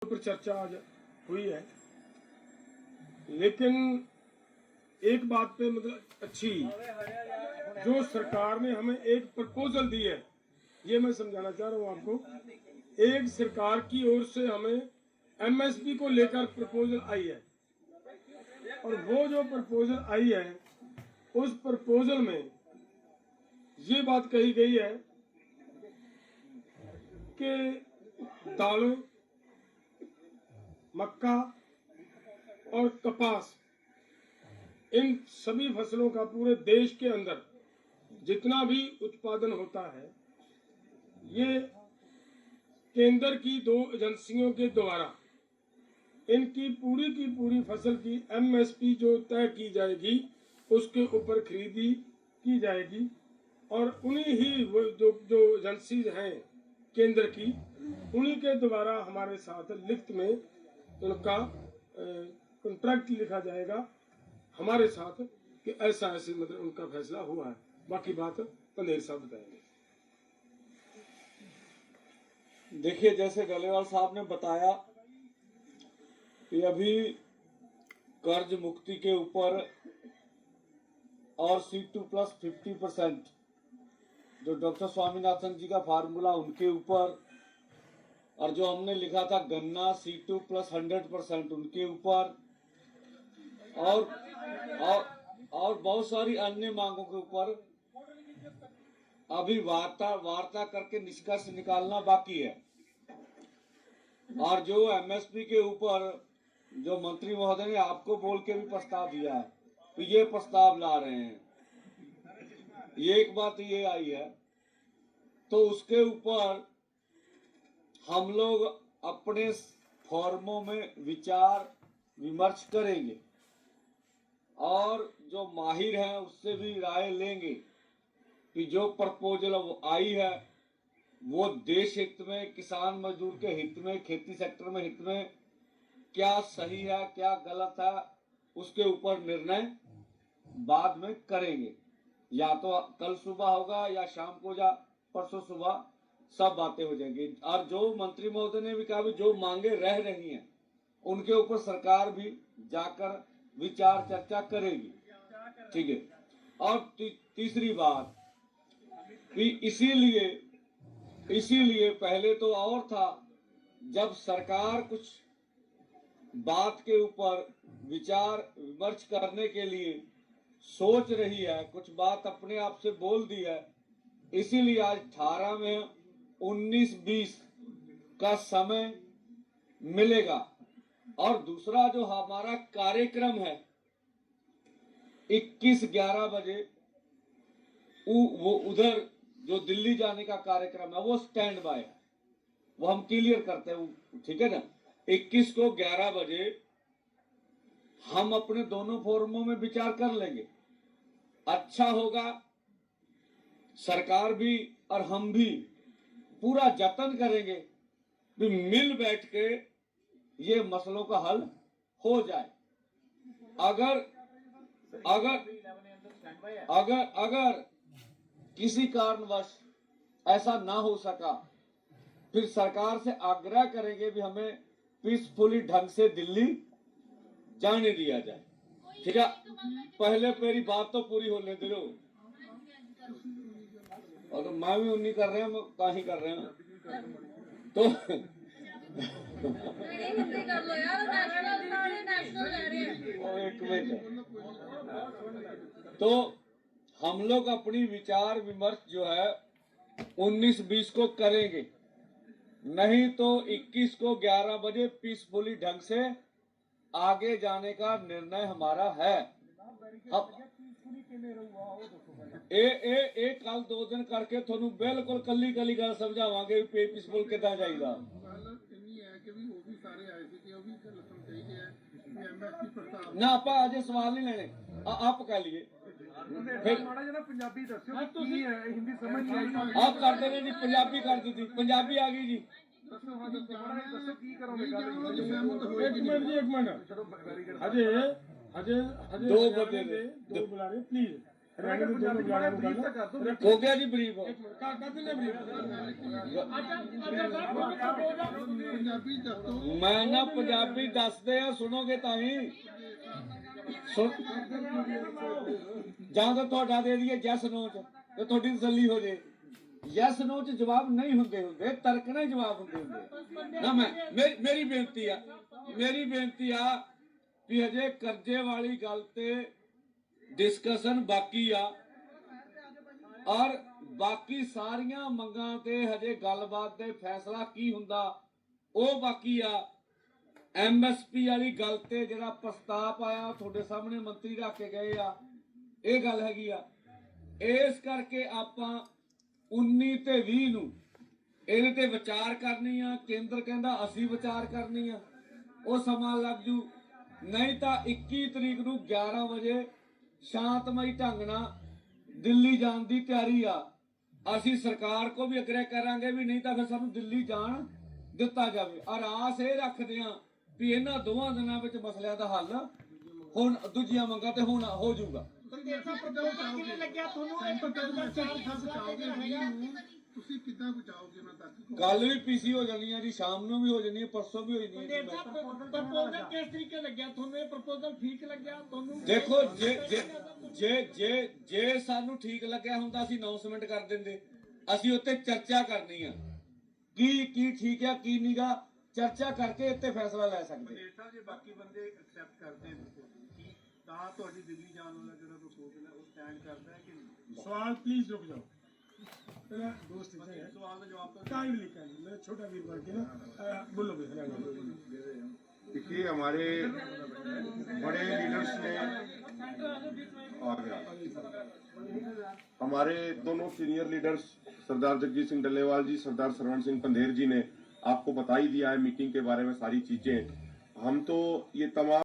पर चर्चा आज हुई है, लेकिन एक बात पे मतलब अच्छी जो सरकार ने हमें एक प्रपोजल दी है, ये मैं समझाना चाह रहा हूँ आपको। एक सरकार की ओर से हमें एमएसपी को लेकर प्रपोजल आई है, और वो जो प्रपोजल आई है उस प्रपोजल में ये बात कही गई है कि दालें, मक्का और कपास, इन सभी फसलों का पूरे देश के अंदर जितना भी उत्पादन होता है, ये केंद्र की 2 एजेंसियों के द्वारा इनकी की पूरी फसल की एमएसपी जो तय की जाएगी उसके ऊपर खरीदी की जाएगी, और उन्हीं ही वो जो एजेंसीज हैं केंद्र की, उन्हीं के द्वारा हमारे साथ लिखित में उनका कॉन्ट्रैक्ट लिखा जाएगा हमारे साथ कि ऐसा ऐसे मतलब उनका फैसला हुआ है। बाकी बात पंदेर साहब बताएंगे। देखिए, जैसे डलेवाल साहब ने बताया कि अभी कर्ज मुक्ति के ऊपर और C2+ 50%, जो डॉक्टर स्वामीनाथन जी का फार्मूला उनके ऊपर, और जो हमने लिखा था गन्ना C2+ 100% उनके ऊपर, और बहुत सारी अन्य मांगों के ऊपर अभी वार्ता करके निष्कर्ष निकालना बाकी है। और जो एमएसपी के ऊपर जो मंत्री महोदय ने आपको बोल के भी प्रस्ताव दिया है, तो ये प्रस्ताव ला रहे हैं, ये एक बात ये आई है। तो उसके ऊपर हम लोग अपने फॉर्मों में विचार विमर्श करेंगे और जो माहिर हैं उससे भी राय लेंगे कि जो प्रपोजल आई है वो देश हित में, किसान मजदूर के हित में, खेती सेक्टर में हित में क्या सही है क्या गलत है, उसके ऊपर निर्णय बाद में करेंगे। या तो कल सुबह होगा या शाम को या परसों सुबह सब बातें हो जाएंगी। और जो मंत्री महोदय ने भी कहा भी जो मांगे रह रही हैं उनके ऊपर सरकार भी जाकर विचार चर्चा करेगी, ठीक है। और तीसरी बात कि इसीलिए पहले तो और था, जब सरकार कुछ बात के ऊपर विचार विमर्श करने के लिए सोच रही है, कुछ बात अपने आप से बोल दी है, इसीलिए आज 18 में 19-20 का समय मिलेगा। और दूसरा जो हमारा कार्यक्रम है 21-11 बजे वो उधर जो दिल्ली जाने का कार्यक्रम है वो स्टैंड बाय है, वो हम क्लियर करते हैं, ठीक है ना। 21 को 11 बजे हम अपने दोनों फोरमों में विचार कर लेंगे। अच्छा होगा, सरकार भी और हम भी पूरा जतन करेंगे कि मिल बैठ के ये मसलों का हल हो जाए। अगर अगर अगर किसी कारणवश ऐसा ना हो सका, फिर सरकार से आग्रह करेंगे भी हमें पीसफुली ढंग से दिल्ली जाने दिया जाए, ठीक है। पहले मेरी बात तो पूरी होने दे लो, और तो मैं भी उन्हीं कर रहे हैं, काहे कर रहे हैं तो एक मिनट। तो हम लोग अपनी विचार विमर्श जो है 19-20 को करेंगे, नहीं तो 21 को 11 बजे पीसफुली ढंग से आगे जाने का निर्णय हमारा है। ए कल 2 दिन करके थोनू बिल्कुल कली गल समझावांगे पीसफुल कितना जाएगा। ना आप अजे सवाल नहीं लेने, आप कह लिए पंजाबी दस्यो की है, हिंदी समझ नहीं आई। आप कर देने जी, पंजाबी कर दी थी, पंजाबी आ गई जी। एक मिनट अजय 2 बजे 2 बुला रहे प्लीज। रहने दो, दोनों बुलाने को ब्रीफ करना। कर दो हो गया जी ब्रीफ कर देना brief। पंजाबी दस दो मैं ना पंजाबी दसदे आ सुनोगे ताही ਸੁਣ ਜਾਂ ਤਾਂ ਤੁਹਾਡਾ ਦੇ ਦਈਏ ਯੈਸ ਨੋ ਚ ਤੇ ਤੁਹਾਡੀ ਤਸੱਲੀ ਹੋ ਜੇ ਯੈਸ ਨੋ ਚ ਜਵਾਬ ਨਹੀਂ ਹੁੰਦੇ ਤਰਕਣੇ ਜਵਾਬ ਹੁੰਦੇ ਨਾ ਮੇਰੀ ਬੇਨਤੀ ਆ ਵੀ ਹਜੇ ਕਰਜ਼ੇ ਵਾਲੀ ਗੱਲ ਤੇ ਡਿਸਕਸ਼ਨ ਬਾਕੀ ਆ ਔਰ ਬਾਕੀ ਸਾਰੀਆਂ ਮੰਗਾਂ ਤੇ ਹਜੇ ਗੱਲਬਾਤ ਦੇ ਫੈਸਲਾ ਕੀ ਹੁੰਦਾ ਉਹ ਬਾਕੀ ਆ ਐਮਐਸਪੀ ਵਾਲੀ ਗੱਲ ਤੇ ਜਿਹੜਾ ਪ੍ਰਸਤਾਵ ਆਇਆ ਤੁਹਾਡੇ ਸਾਹਮਣੇ ਮੰਤਰੀ ਰੱਖ ਕੇ ਗਏ ਆ ਇਹ ਗੱਲ ਹੈਗੀ ਆ ਇਸ ਕਰਕੇ ਆਪਾਂ 19 ਤੇ 20 ਨੂੰ ਇਹਦੇ ਤੇ ਵਿਚਾਰ ਕਰਨੀ ਆ ਕੇਂਦਰ ਕਹਿੰਦਾ ਅਸੀਂ ਵਿਚਾਰ ਕਰਨੀ ਆ ਉਹ ਸਮਾਂ ਲੱਗ ਜੂ ਨਹੀਂ ਤਾਂ 21 ਤਰੀਕ ਨੂੰ 11 ਵਜੇ ਸ਼ਾਂਤਮਈ ਢੰਗ ਨਾਲ ਦਿੱਲੀ ਜਾਣ ਦੀ ਤਿਆਰੀ ਆ ਅਸੀਂ ਸਰਕਾਰ ਕੋ ਵੀ ਅਗਰੇ ਕਰਾਂਗੇ ਵੀ ਨਹੀਂ ਤਾਂ ਫਿਰ ਸਾਨੂੰ ਦਿੱਲੀ ਜਾਣ ਦਿੱਤਾ ਜਾਵੇ ਔਰ ਆਸ ਇਹ ਰੱਖਦੇ ਆ ਵੀ ਇਹਨਾਂ ਦੋਵਾਂ ਦਿਨਾਂ ਵਿੱਚ ਮਸਲਿਆਂ ਦਾ ਹੱਲ ਹੁਣ ਦੂਜੀਆਂ ਮੰਗਾਂ ਤੇ ਹੁਣ ਹੋ ਜਾਊਗਾ ਤੁਸੀਂ ਕਿੱਦਾਂ ਬਚਾਓਗੇ ਉਹਨਾਂ ਤੱਕ ਕੱਲ ਵੀ ਪੀਸੀ ਹੋ ਜਾਣੀ ਹੈ ਜੀ ਸ਼ਾਮ ਨੂੰ ਵੀ ਹੋ ਜਾਣੀ ਹੈ ਪਰਸੋਂ ਵੀ ਹੋ ਜਾਣੀ ਹੈ ਪ੍ਰਪੋਜ਼ਲ ਕਿਸ ਤਰੀਕੇ ਲੱਗਿਆ ਤੁਹਾਨੂੰ ਇਹ ਪ੍ਰਪੋਜ਼ਲ ਠੀਕ ਲੱਗਿਆ ਤੁਹਾਨੂੰ ਦੇਖੋ ਜੇ ਸਾਨੂੰ ਠੀਕ ਲੱਗਿਆ ਹੁੰਦਾ ਅਸੀਂ ਅਨਾਉਂਸਮੈਂਟ ਕਰ ਦਿੰਦੇ ਅਸੀਂ ਉੱਤੇ ਚਰਚਾ ਕਰਨੀ ਆ ਕੀ ਠੀਕ ਆ ਕੀ ਨਹੀਂਗਾ ਚਰਚਾ ਕਰਕੇ ਇੱਥੇ ਫੈਸਲਾ ਲੈ ਸਕਦੇ ਸਾਹਿਬ ਜੇ ਬਾਕੀ ਬੰਦੇ ਐਕਸੈਪਟ ਕਰਦੇ ਨੇ ਤਾਂ ਤੁਹਾਡੀ ਦਿੱਲੀ ਜਾਣ ਵਾਲਾ ਜਿਹੜਾ ਪ੍ਰਪੋਜ਼ਲ ਹੈ ਉਹ ਸਟੈਂਡ ਕਰਦਾ ਹੈ ਕਿ ਨਹੀਂ सवाल प्लीज रुक जाओ मेरा दोस्त है ਸਵਾਲ ਦਾ ਜਵਾਬ ਤਾਂ टाइम लिखा है मेरा छोटा वीर भाई की ना बोलो भाई देखिए हमारे बड़े लीडर्स ने आ गया हमारे दोनों सीनियर लीडर्स सरदार जगजीत सिंह डल्लेवाल जी सरदार सरवण सिंह पंधेर जी ने आपको बता ही दिया है मीटिंग के बारे में सारी चीजें हम तो ये तमाम